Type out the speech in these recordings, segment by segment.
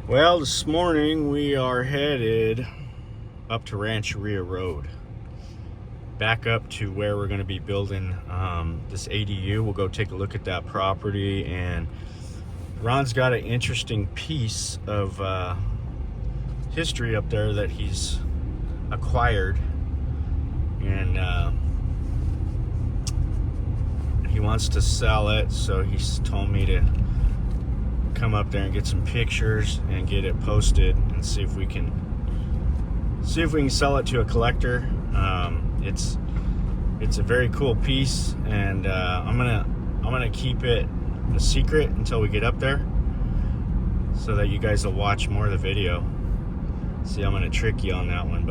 Well, this morning we are headed up to Rancheria Road, back up to where we're going to be building this ADU. We'll go take a look at that property, and Ron's got an interesting piece of history up there that he's acquired, and he wants to sell it, so he's told me to come up there and get some pictures and get it posted and see if we can sell it to a collector. It's a very cool piece, and I'm gonna keep it a secret until we get up there, so that you guys will watch more of the video. See, I'm gonna trick you on that one,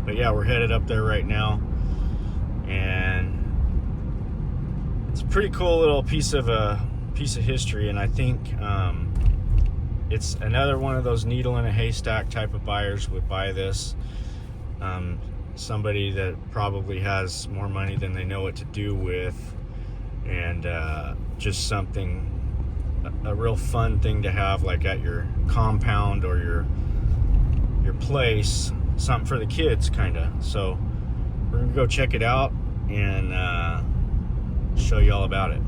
but yeah, we're headed up there right now, and it's a pretty cool little piece of history, and I think it's another one of those needle in a haystack type of buyers would buy this. Somebody that probably has more money than they know what to do with, and just something, a real fun thing to have, like at your compound or your place, something for the kids kind of. So we're gonna go check it out and show you all about it.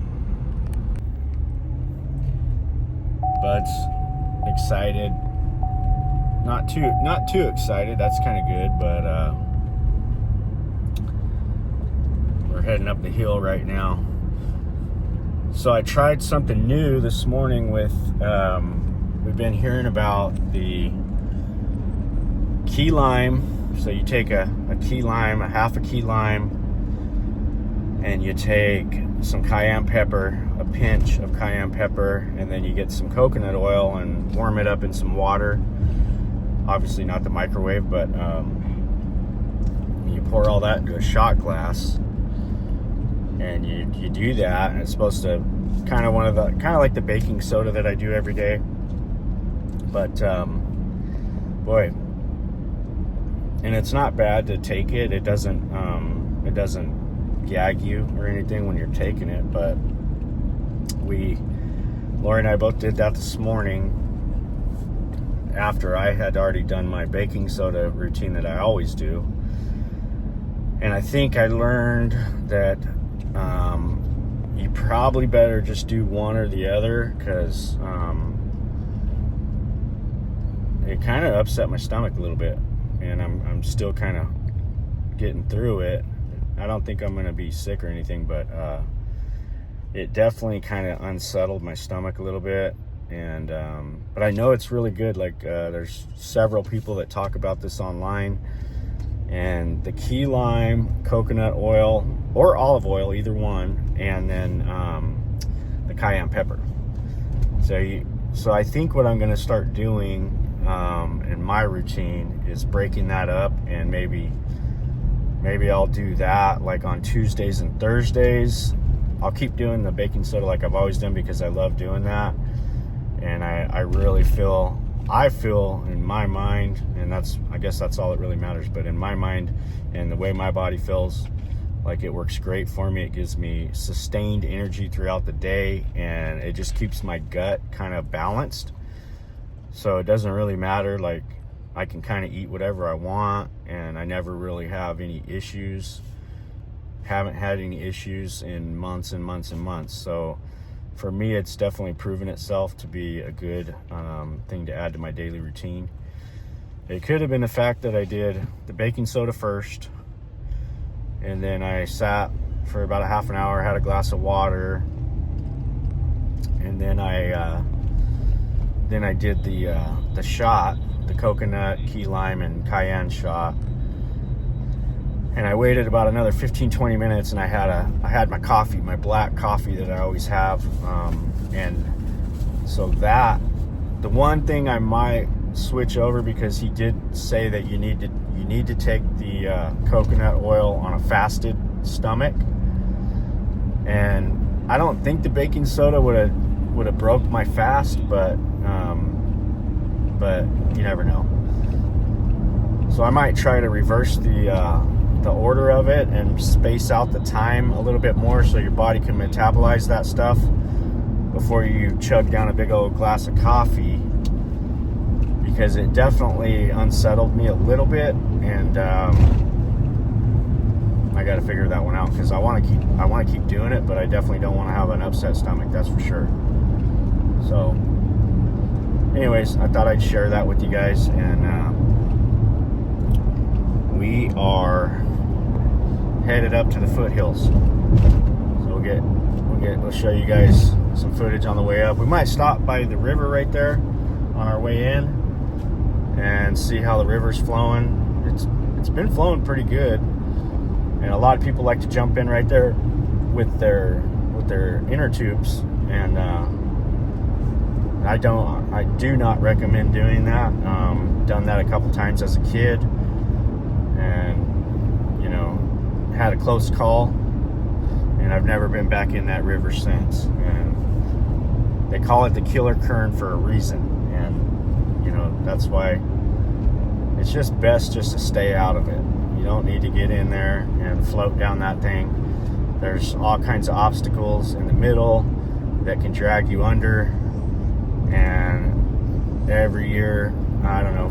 Bud's excited, not too excited, that's kind of good, but we're heading up the hill right now. So I tried something new this morning with we've been hearing about the key lime. So you take a key lime, a half a key lime, and you take some cayenne pepper, a pinch of cayenne pepper, and then you get some coconut oil and warm it up in some water. Obviously not the microwave, but you pour all that into a shot glass, and you do that, and it's supposed to kind of like the baking soda that I do every day. But boy, and it's not bad to take it. It doesn't gag you or anything when you're taking it, but Lori and I both did that this morning after I had already done my baking soda routine that I always do. And I think I learned that you probably better just do one or the other, because it kind of upset my stomach a little bit, and I'm still kind of getting through it. I don't think I'm going to be sick or anything, but it definitely kind of unsettled my stomach a little bit. And but I know it's really good. Like there's several people that talk about this online, and the key lime, coconut oil, or olive oil, either one, and then the cayenne pepper. So I think what I'm going to start doing in my routine is breaking that up, and maybe I'll do that like on Tuesdays and Thursdays. I'll keep doing the baking soda like I've always done, because I love doing that. And I really feel in my mind, and I guess that's all that really matters, but in my mind and the way my body feels, like it works great for me. It gives me sustained energy throughout the day, and it just keeps my gut kind of balanced. So it doesn't really matter, like I can kind of eat whatever I want, and I never really have any issues. Haven't had any issues in months and months and months. So for me, it's definitely proven itself to be a good thing to add to my daily routine. It could have been the fact that I did the baking soda first, and then I sat for about a half an hour, had a glass of water, and then I did the shot, the coconut, key lime, and cayenne shot. And I waited about another 15-20 minutes, and I had my coffee, my black coffee that I always have. And so the one thing I might switch over, because he did say that you need to take the coconut oil on a fasted stomach. And I don't think the baking soda would have broke my fast, but you never know. So I might try to reverse the order of it and space out the time a little bit more, so your body can metabolize that stuff before you chug down a big old glass of coffee. because it definitely unsettled me a little bit, and I got to figure that one out, because I want to keep doing it, but I definitely don't want to have an upset stomach, that's for sure. So anyways, I thought I'd share that with you guys, and we are headed up to the foothills. So we'll show you guys some footage on the way up. We might stop by the river right there on our way in and see how the river's flowing. It's been flowing pretty good, and a lot of people like to jump in right there with their inner tubes, and I do not recommend doing that. Done that a couple times as a kid, and had a close call, and I've never been back in that river since. And they call it the killer current for a reason, and that's why it's just best just to stay out of it. You don't need to get in there and float down that thing. There's all kinds of obstacles in the middle that can drag you under, and every year, I don't know,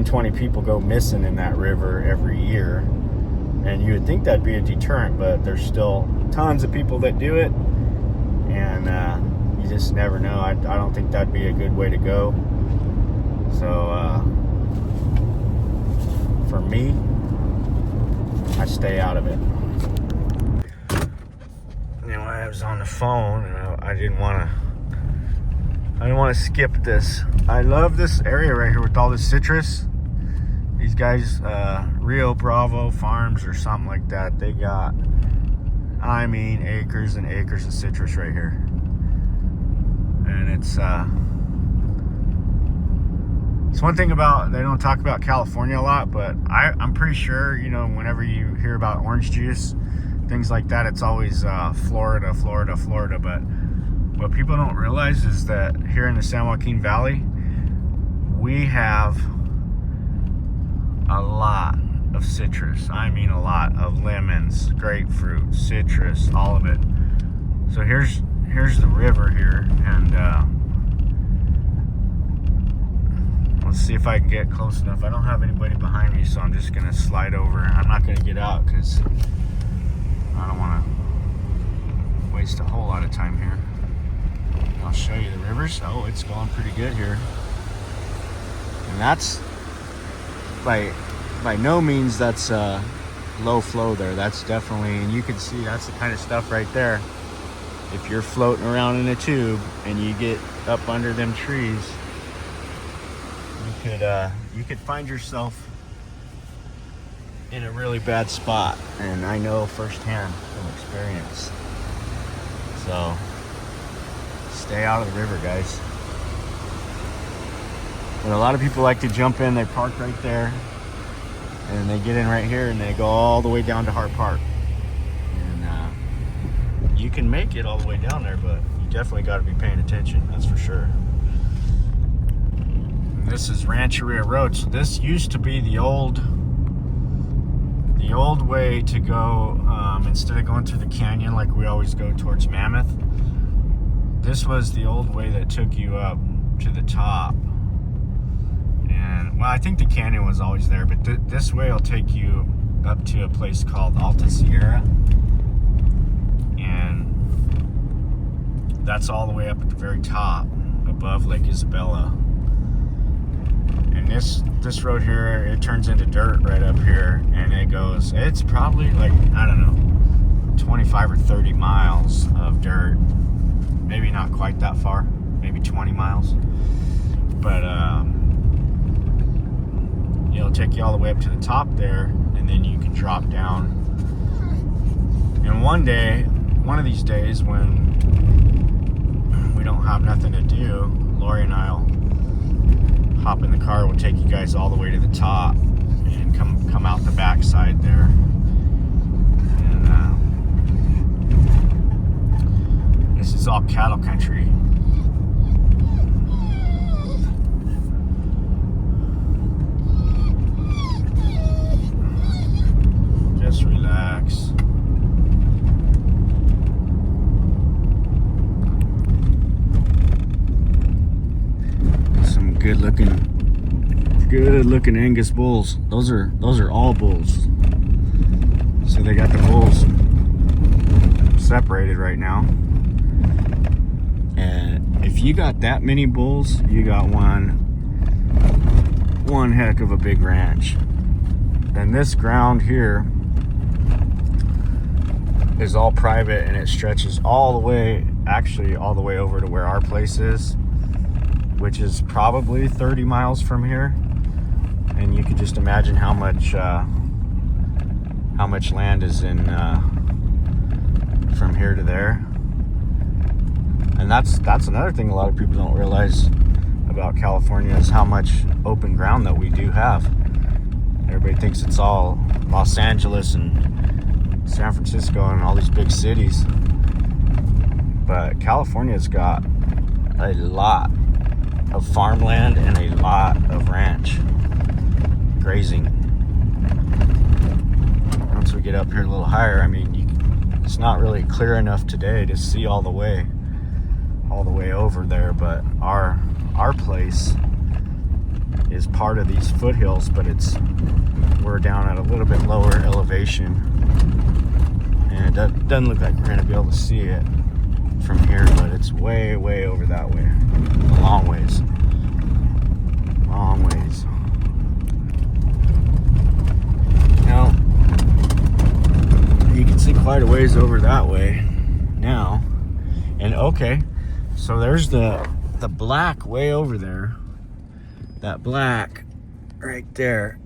20 people go missing in that river every year. And you would think that'd be a deterrent, but there's still tons of people that do it, and you just never know. I don't think that'd be a good way to go. So for me, I stay out of it. I was on the phone, and I didn't want to skip this. I love this area right here with all this citrus. These guys, Rio Bravo Farms or something like that, they got, acres and acres of citrus right here. And it's one thing about, they don't talk about California a lot, but I'm pretty sure, whenever you hear about orange juice, things like that, it's always Florida. But what people don't realize is that here in the San Joaquin Valley, we have a lot of citrus. A lot of lemons, grapefruit, citrus, all of it. So here's the river here, and let's see if I can get close enough. I don't have anybody behind me, so I'm just gonna slide over. I'm not gonna get out because I don't want to waste a whole lot of time here. I'll show you the rivers. Oh, it's going pretty good here, and that's by no means that's low flow there. That's definitely, and you can see that's the kind of stuff right there. If you're floating around in a tube and you get up under them trees, you could find yourself in a really bad spot, and I know firsthand from experience. So stay out of the river, guys. But a lot of people like to jump in. They park right there, and they get in right here, and they go all the way down to Hart Park. And you can make it all the way down there, but you definitely got to be paying attention. That's for sure. And this is Rancheria Road. So this used to be the old way to go. Instead of going through the canyon like we always go towards Mammoth, this was the old way that took you up to the top. And well, I think the canyon was always there, but this way will take you up to a place called Alta Sierra, and that's all the way up at the very top above Lake Isabella. And this road here, it turns into dirt right up here, and it's probably like, I don't know, 25 or 30 miles of dirt. Maybe not quite that far, maybe 20 miles. But it'll take you all the way up to the top there, and then you can drop down. And one of these days when we don't have nothing to do, Lori and I'll hop in the car. We'll take you guys all the way to the top and come out the backside there. And this is all cattle country. Just relax. Some good looking Angus bulls. Those are all bulls. So they got the bulls separated right now. And if you got that many bulls, you got one heck of a big ranch. And this ground here is all private, and it stretches all the way over to where our place is, which is probably 30 miles from here. And you could just imagine how much land is in from here to there. And that's another thing a lot of people don't realize about California, is how much open ground that we do have. Everybody thinks it's all Los Angeles and San Francisco and all these big cities, but California's got a lot of farmland and a lot of ranch grazing. Once we get up here a little higher, I mean, it's not really clear enough today to see all the way over there, but our place is part of these foothills, but we're down at a little bit lower elevation, and it doesn't look like we're going to be able to see it from here, but it's way over that way, a long ways. Now you can see quite a ways over that way now. And okay, so there's the black way over there. That black right there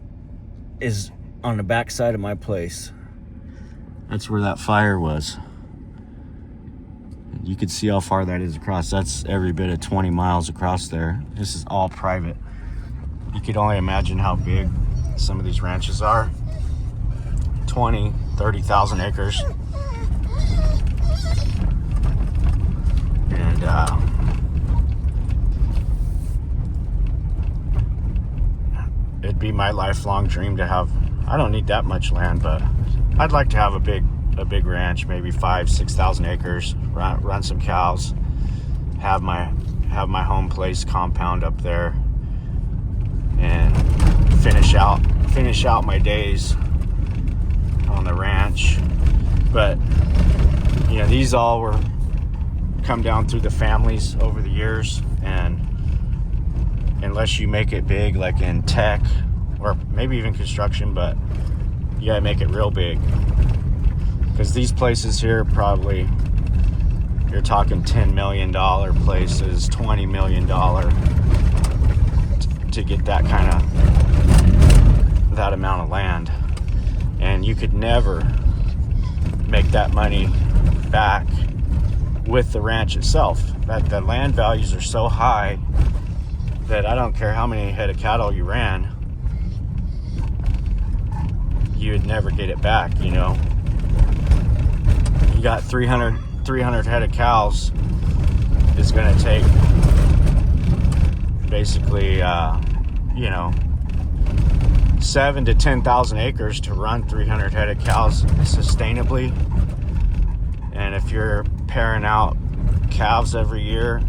is on the back side of my place. That's where that fire was. You can see how far that is across. That's every bit of 20 miles across there. This is all private. You could only imagine how big some of these ranches are. 20, 30,000 acres. And it'd be my lifelong dream to have, I don't need that much land, but I'd like to have a big ranch, maybe 5,000-6,000 acres, run some cows, have my home place compound up there, and finish out my days on the ranch. But you know, these all were come down through the families over the years, and unless you make it big, like in tech or maybe even construction, but you gotta make it real big, because these places here, probably you're talking $10 million places, $20 million to get that amount of land. And you could never make that money back with the ranch itself. That the land values are so high that I don't care how many head of cattle you ran, you would never get it back. You know, you got 300 head of cows, is going to take basically 7,000 to 10,000 acres to run 300 head of cows sustainably. And if you're pairing out calves every year,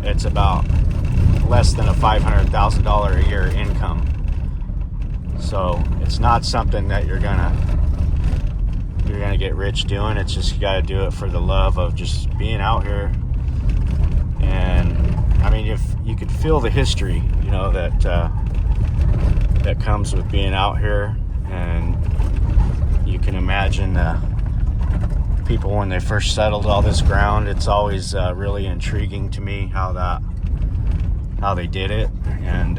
it's about less than a $500,000 a year income. So it's not something that you're gonna get rich doing. It's just, you gotta do it for the love of just being out here. And I mean, if you could feel the history, you know, that comes with being out here, and you can imagine people when they first settled all this ground. It's always really intriguing to me how they did it, and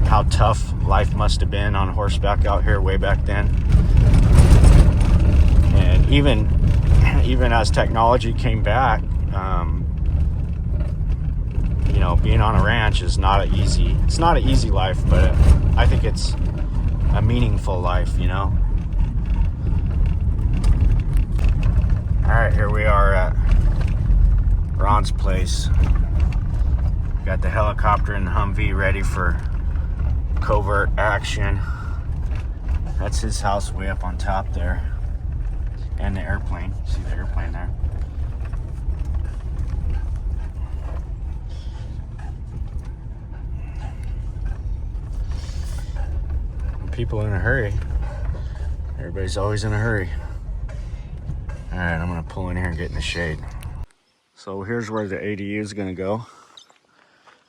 how tough life must have been on horseback out here way back then. And even as technology came back, you know, being on a ranch is not an easy life, but I think it's a meaningful life, you know. All right, here we are at Ron's place. Got the helicopter and the Humvee ready for covert action. That's his house way up on top there. And the airplane. See the airplane there? people in a hurry. Everybody's always in a hurry. All right, I'm gonna pull in here and get in the shade. So here's where the ADU is gonna go.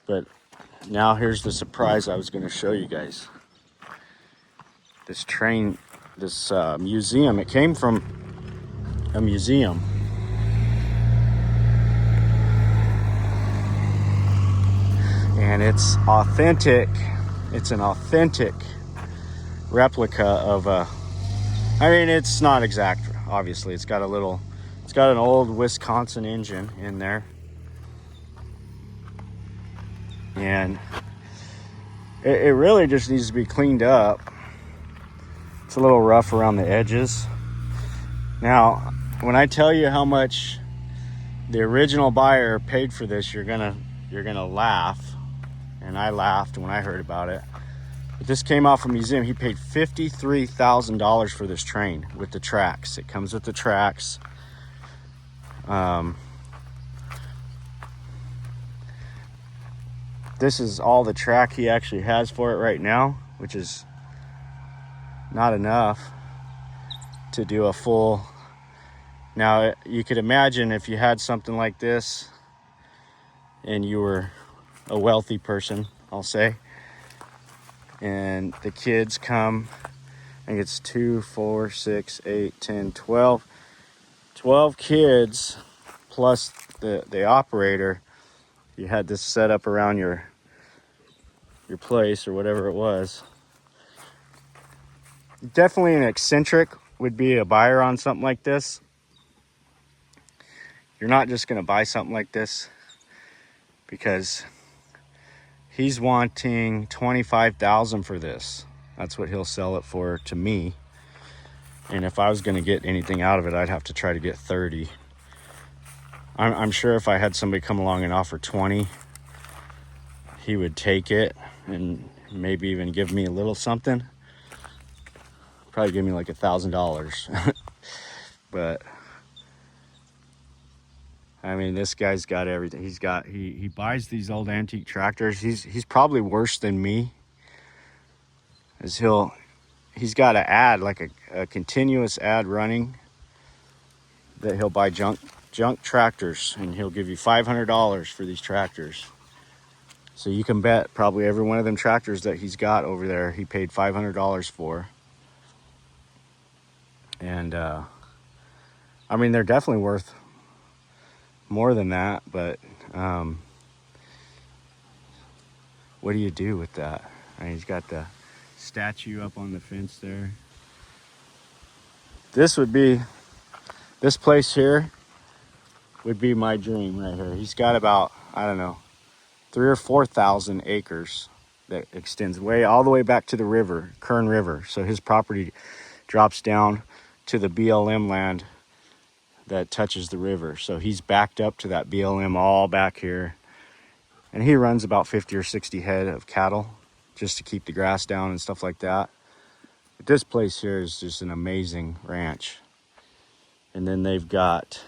But now here's the surprise I was gonna show you guys. This train, this museum, it came from a museum. And it's authentic. It's an authentic replica of a, I mean, it's not exact, obviously. It's got an old Wisconsin engine in there. And it really just needs to be cleaned up. It's a little rough around the edges. Now, when I tell you how much the original buyer paid for this, you're gonna laugh. And I laughed when I heard about it. But this came off a museum. He paid $53,000 for this train with the tracks. It comes with the tracks. This is all the track he actually has for it right now, which is not enough to do a full. Now, you could imagine if you had something like this and you were a wealthy person, I'll say, and the kids come, I think it's 2, 4, 6, 8, 10, 12 kids plus the operator. You had this set up around your place or whatever it was. Definitely an eccentric would be a buyer on something like this. You're not just going to buy something like this, because he's wanting $25,000 for this. That's what he'll sell it for to me. And if I was going to get anything out of it, I'd have to try to get 30. I'm sure if I had somebody come along and offer 20, he would take it and maybe even give me a little something. Probably give me like $1,000. But I mean, this guy's got everything. He buys these old antique tractors. He's probably worse than me, as he's got an ad, like a continuous ad running, that he'll buy junk tractors, and he'll give you $500 for these tractors. So you can bet probably every one of them tractors that he's got over there, he paid $500 for. And I mean, they're definitely worth more than that, but what do you do with that? I mean, he's got the statue up on the fence there. This place here would be my dream right here. He's got about, I don't know, 3,000 or 4,000 acres that extends all the way back to the river, Kern River. So his property drops down to the BLM land that touches the river. So he's backed up to that BLM all back here. And he runs about 50 or 60 head of cattle just to keep the grass down and stuff like that. But this place here is just an amazing ranch. And then they've got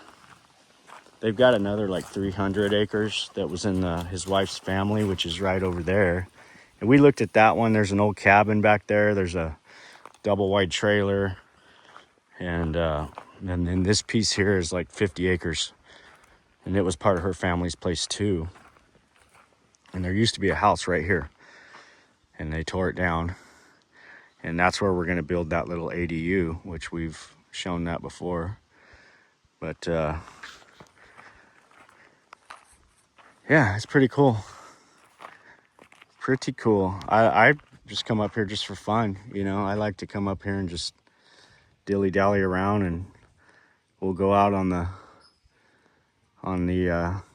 another like 300 acres that was in his wife's family, which is right over there. And we looked at that one. There's an old cabin back there. There's a double wide trailer. And then this piece here is like 50 acres. And it was part of her family's place too. And there used to be a house right here. And they tore it down. And that's where we're going to build that little ADU, which we've shown that before. But yeah, it's pretty cool. Pretty cool. I just come up here just for fun. You know, I like to come up here and just dilly-dally around, and we'll go out on the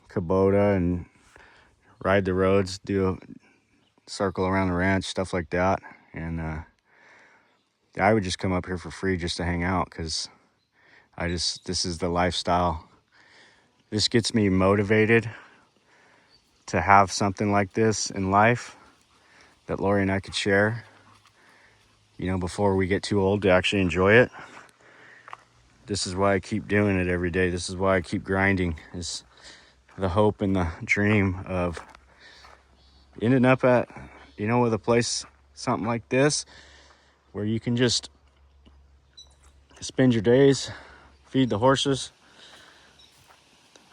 Kubota and ride the roads, do a circle around the ranch, stuff like that. And I would just come up here for free just to hang out, because this is the lifestyle. This gets me motivated to have something like this in life that Lori and I could share, you know, before we get too old to actually enjoy it. This is why I keep doing it every day. This is why I keep grinding, is the hope and the dream of ending up at, you know, with a place, something like this. where you can just spend your days, feed the horses.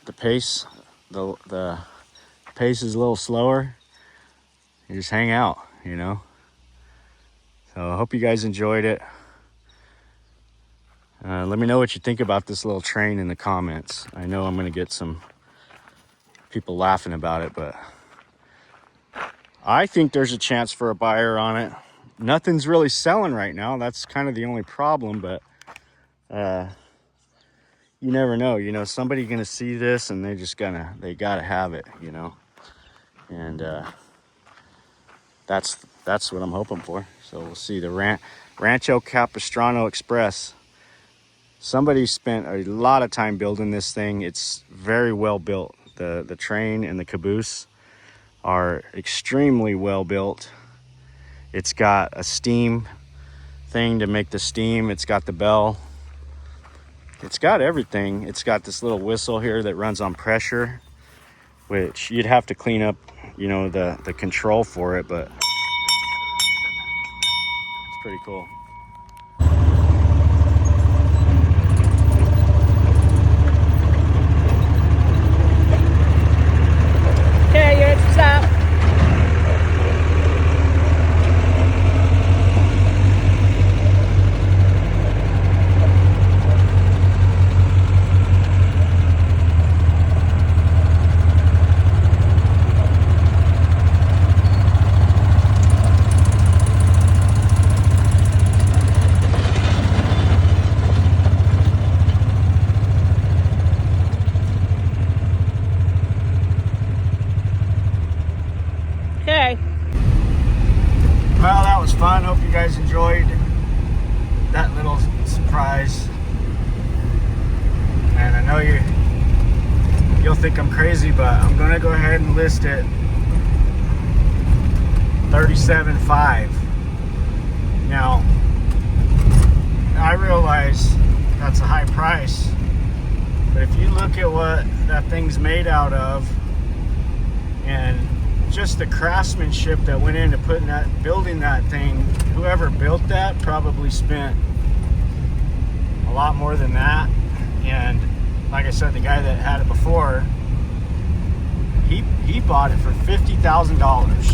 The pace is a little slower. You just hang out, you know. So I hope you guys enjoyed it. Let me know what you think about this little train in the comments. I know I'm gonna get some people laughing about it, but I think there's a chance for a buyer on it. Nothing's really selling right now. That's kind of the only problem, but you never know. You know, somebody's gonna see this and they gotta have it, you know. And that's what I'm hoping for. So we'll see. The Rancho Capistrano Express. Somebody spent a lot of time building this thing. It's very well built. The train and the caboose are extremely well built. It's got a steam thing to make the steam. It's got the bell. It's got everything. It's got this little whistle here that runs on pressure, which you'd have to clean up, you know, the control for it, but it's pretty cool. Okay, you're at the stop. Okay. Well, that was fun. Hope you guys enjoyed that little surprise. And I know you'll think I'm crazy, but I'm gonna go ahead and list it $37,500. Now, I realize that's a high price, but if you look at what that thing's made out of and just the craftsmanship that went into building that thing, whoever built that probably spent a lot more than that. And like I said, the guy that had it before, he bought it for $50,000.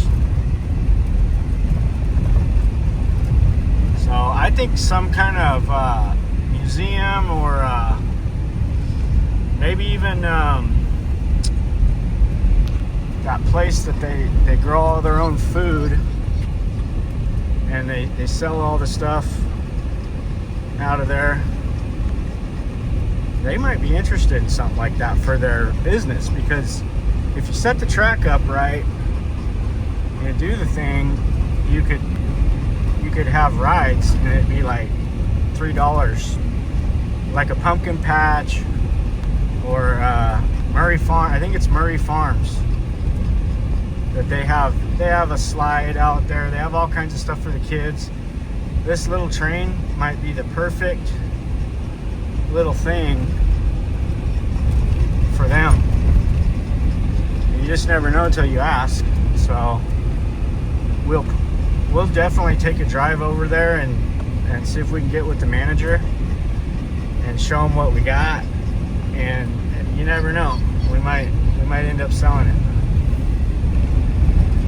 So I think some kind of museum or maybe even that place that they grow all their own food and they sell all the stuff out of there. They might be interested in something like that for their business, because if you set the track up right and do the thing, you could have rides and it'd be like $3, like a pumpkin patch or Murray Farm. I think it's Murray Farms that they have a slide out there. They have all kinds of stuff for the kids. This little train might be the perfect little thing for them. And you just never know until you ask. So we'll definitely take a drive over there and see if we can get with the manager and show them what we got. And you never know, we might end up selling it.